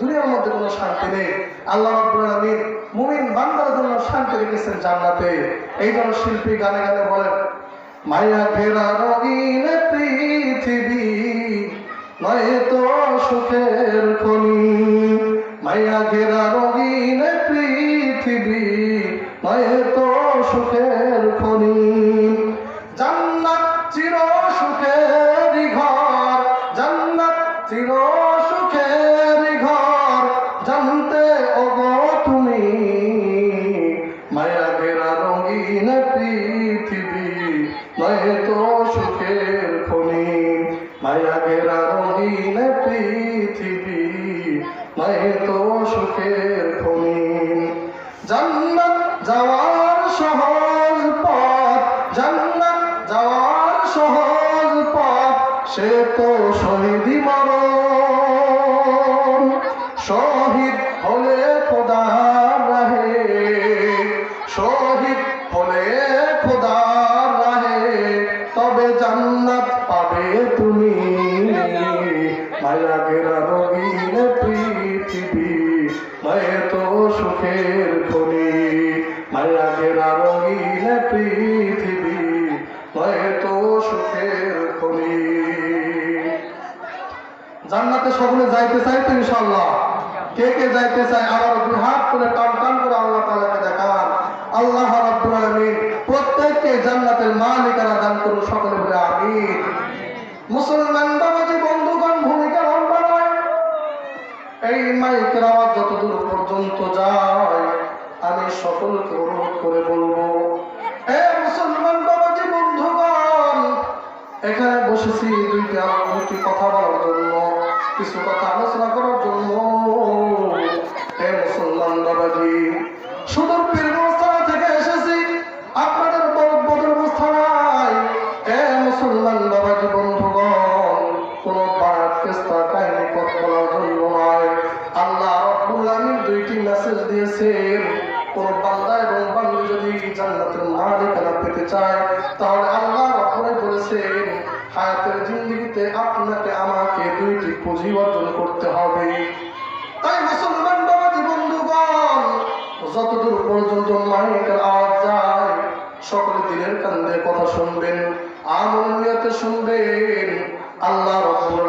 দুনিয়ার মধ্যে কোনো শান্তি নেই। আল্লাহ রাব্বুল আলামিন মুমিন বান্দার জন্য শান্তি রেখেছেন জান্নাতে। এই জন্য শিল্পী গানে গানে বলেন, মায়া ঘেরা রঙিন পৃথিবী নয় তো সুখের খনি, মায়া ঘেরা রঙিন পৃথিবী নয় তো সুখের খনি, জান্নাত চির সুখের ঘর, জান্নাত চির সুখের ঘর, জানতে ওগো তুমি মায়া ঘেরা রঙিন পৃথিবী নয় তো সুখের খনি, মায়া ঘেরা রঙিন পৃথিবী নয় তো সুখের খনি। জান্নাত যাওয়ার সহজ পথ, জান্নাত যাওয়ার সহজ পথ, সে তো শহীদি মরণ, শহীদ হলে খোদার রাহে, শহীদ হলে খোদার রাহে, তবে জান্নাত পাবে তুমি, মায়া ঘেরা রঙিন পৃথিবী নয় তো সুখের খনি, মায়া ঘেরা রঙিন পৃথিবী নয় তো সুখের খনি। জান্নাতে সকলে যাইতে চাই তো ইনশাআল্লাহ? কে কে যাইতে চায় আবার দুই হাত করে টান টান করে আল্লাহ তাআলাকে দেখান। আল্লাহ রাব্বুল আলামিন প্রত্যেককে জান্নাতের মালিকানা দান করুন, সকলে বলে আমিন। মুসলমান বাবাজি বন্ধুগণ, ভূমিকা লম্বা নয়, এই মাইকের আওয়াজ যতদূর পর্যন্ত যায় আমি সকলকে অনুরোধ করে বলবো, এ মুসলমান বাবাজি বন্ধুগণ, এখানে বসেছি দুইটি কথা বলার জন্য, কিছু কথা আলোচনা করার জন্য। হে মুসলমান বাবাজি, সুদূর পীরগঞ্জ থেকে এসেছি আপনাদের বদরমস্থানায়। হে মুসলমান বাবাজি বন্ধুগণ, কোন কেস্তা কাহিনী কথা বলার জন্য নয়। আল্লাহ রাব্বুল আলামিন দুইটি মেসেজ দিয়েছেন, কোন বান্দা এবং বান্দী যদি জান্নাতের মালিকানা পেতে চায় তাহলে আল্লাহ রাব্বুল বলেছেন হায়াতের জিন্দেগিতে আপনাকে আমাকে দুইটি পুঁজি অর্জন করতে হবে। তাই মুসলমান বাবাজি বন্ধুগণ, যতদূর পর্যন্ত মাইকের আওয়াজ যায় সকলে দিলের কান্দে কথা শুনবেন, আমল নিয়তে শুনবেন। আল্লাহ রাব্বুল